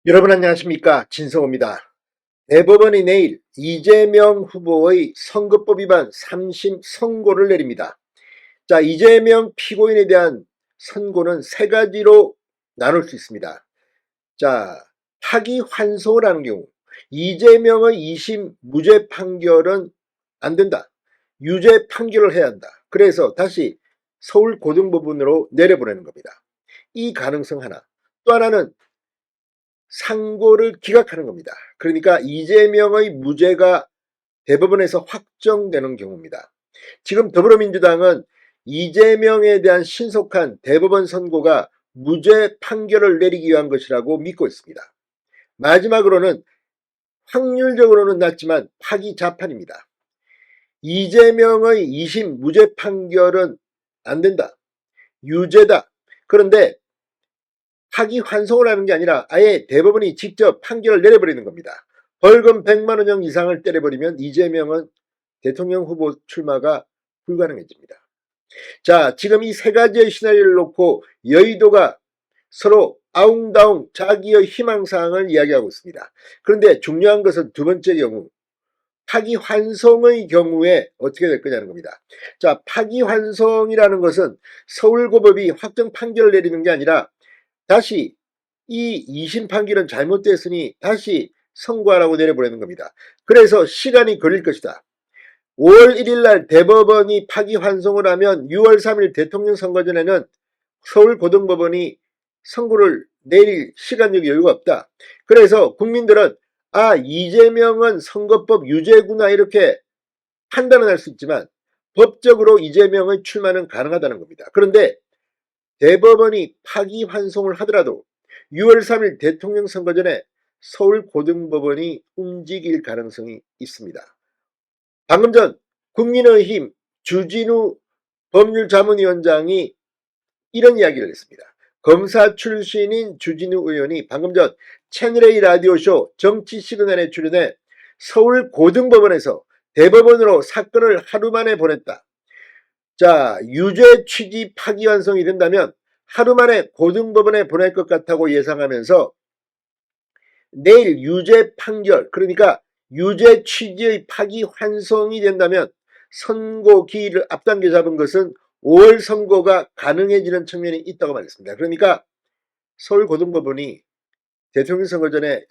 여러분 안녕하십니까, 진성호입니다. 대법원이 내일 이재명 후보의 선거법 위반 3심 선고를 내립니다. 자, 이재명 피고인에 대한 선고는 세 가지로 나눌 수 있습니다. 자, 파기환송을 하는 경우 이재명의 2심 무죄 판결은 안 된다. 유죄 판결을 해야 한다. 그래서 다시 서울고등법원으로 내려보내는 겁니다. 이 가능성 하나. 또 하나는 상고를 기각하는 겁니다. 그러니까 이재명의 무죄가 대법원에서 확정되는 경우입니다. 지금 더불어민주당은 이재명에 대한 신속한 대법원 선고가 무죄 판결을 내리기 위한 것이라고 믿고 있습니다. 마지막으로는 확률적으로는 낮지만 파기자판입니다. 이재명의 2심 무죄 판결은 안 된다. 유죄다. 그런데 파기환송을 하는 게 아니라 아예 대법원이 직접 판결을 내려버리는 겁니다. 벌금 100만원형 이상을 때려버리면 이재명은 대통령 후보 출마가 불가능해집니다. 자, 지금 이 세 가지의 시나리오를 놓고 여의도가 서로 아웅다웅 자기의 희망사항을 이야기하고 있습니다. 그런데 중요한 것은 두 번째 경우, 파기환송의 경우에 어떻게 될 거냐는 겁니다. 자, 파기환송이라는 것은 서울고법이 확정 판결을 내리는 게 아니라 다시 이 2심 판결은 잘못됐으니 다시 선고하라고 내려보내는 겁니다. 그래서 시간이 걸릴 것이다. 5월 1일 날 대법원이 파기환송을 하면 6월 3일 대통령 선거 전에는 서울고등법원이 선고를 내릴 시간적 여유가 없다. 그래서 국민들은 이재명은 선거법 유죄구나 이렇게 판단은 할 수 있지만 법적으로 이재명의 출마는 가능하다는 겁니다. 그런데 대법원이 파기환송을 하더라도 6월 3일 대통령 선거 전에 서울고등법원이 움직일 가능성이 있습니다. 방금 전 국민의힘 주진우 법률자문위원장이 이런 이야기를 했습니다. 검사 출신인 주진우 의원이 방금 전 채널A 라디오쇼 정치시그널에 출연해 서울고등법원에서 대법원으로 사건을 하루 만에 보냈다. 자, 유죄 취지 파기환송이 된다면 하루 만에 고등법원에 보낼 것 같다고 예상하면서 내일 유죄 판결, 그러니까 유죄 취지의 파기환송이 된다면 선고 기일을 앞당겨 잡은 것은 5월 선고가 가능해지는 측면이 있다고 말했습니다. 그러니까 서울고등법원이 대통령 선거 전에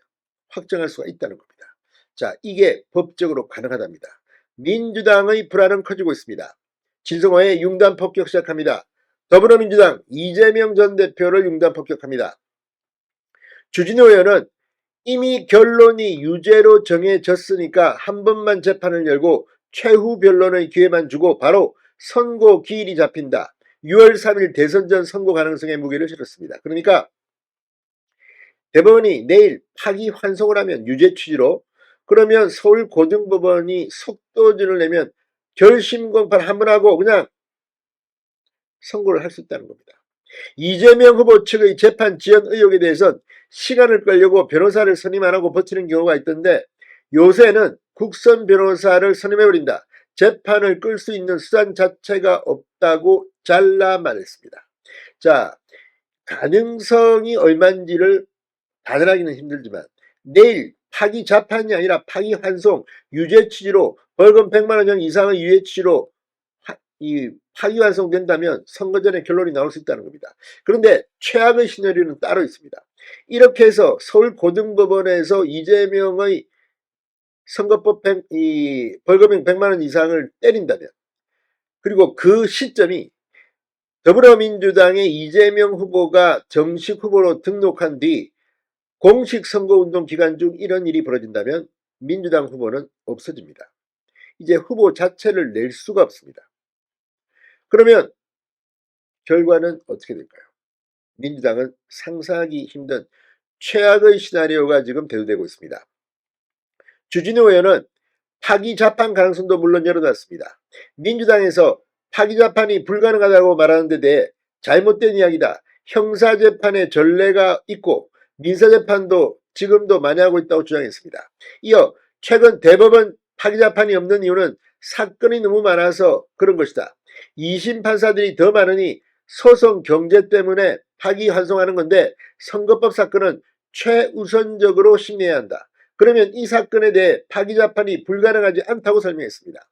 확정할 수가 있다는 겁니다. 자, 이게 법적으로 가능하답니다. 민주당의 불안은 커지고 있습니다. 진성호의 융단 폭격 시작합니다. 더불어민주당 이재명 전 대표를 융단 폭격합니다. 주진우 의원은 이미 결론이 유죄로 정해졌으니까 한 번만 재판을 열고 최후 변론의 기회만 주고 바로 선고 기일이 잡힌다. 6월 3일 대선 전 선고 가능성에 무게를 실었습니다. 그러니까 대법원이 내일 파기환송을 하면 유죄 취지로, 그러면 서울고등법원이 속도전을 내면 결심 공판 한 번 하고 그냥 선고를 할 수 있다는 겁니다. 이재명 후보 측의 재판 지연 의혹에 대해선 시간을 끌려고 변호사를 선임 안 하고 버티는 경우가 있던데 요새는 국선 변호사를 선임해버린다. 재판을 끌 수 있는 수단 자체가 없다고 잘라 말했습니다. 자, 가능성이 얼마인지를 단언하기는 힘들지만 내일 파기자판이 아니라 파기환송, 유죄 취지로 벌금 100만원형 이상의 유죄 취지로 이 파기환송된다면 선거 전에 결론이 나올 수 있다는 겁니다. 그런데 최악의 시나리오는 따로 있습니다. 이렇게 해서 서울고등법원에서 이재명의 선거법 벌금형 100만원 이상을 때린다면, 그리고 그 시점이 더불어민주당의 이재명 후보가 정식 후보로 등록한 뒤 공식 선거운동 기간 중 이런 일이 벌어진다면 민주당 후보는 없어집니다. 이제 후보 자체를 낼 수가 없습니다. 그러면 결과는 어떻게 될까요? 민주당은 상상하기 힘든 최악의 시나리오가 지금 대두되고 있습니다. 주진우 의원은 파기자판 가능성도 물론 열어놨습니다. 민주당에서 파기자판이 불가능하다고 말하는 데 대해 잘못된 이야기다. 형사재판의 전례가 있고 민사재판도 지금도 많이 하고 있다고 주장했습니다. 이어 최근 대법원 파기자판이 없는 이유는 사건이 너무 많아서 그런 것이다. 2심 판사들이 더 많으니 소송 경제 때문에 파기환송하는 건데 선거법 사건은 최우선적으로 심리해야 한다. 그러면 이 사건에 대해 파기자판이 불가능하지 않다고 설명했습니다.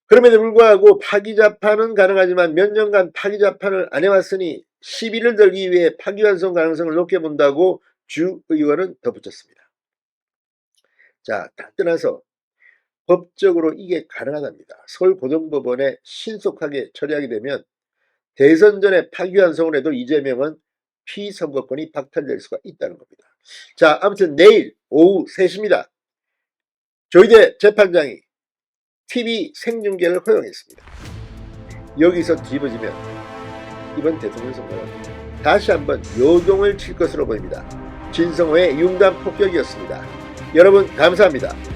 그럼에도 불구하고 파기자판은 가능하지만 몇 년간 파기자판을 안 해왔으니 시비를 들기 위해 파기환송 가능성을 높게 본다고 주 의원은 덧붙였습니다. 자, 다 떠나서 법적으로 이게 가능하답니다. 서울고등법원에 신속하게 처리하게 되면 대선 전에 파기환송을 해도 이재명은 피선거권이 박탈될 수가 있다는 겁니다. 자, 아무튼 내일 오후 3시입니다. 조희대 재판장이 TV 생중계를 허용했습니다. 여기서 뒤집어지면 이번 대통령 선거는 다시 한번 요동을 칠 것으로 보입니다. 진성호의 융단 폭격이었습니다. 여러분 감사합니다.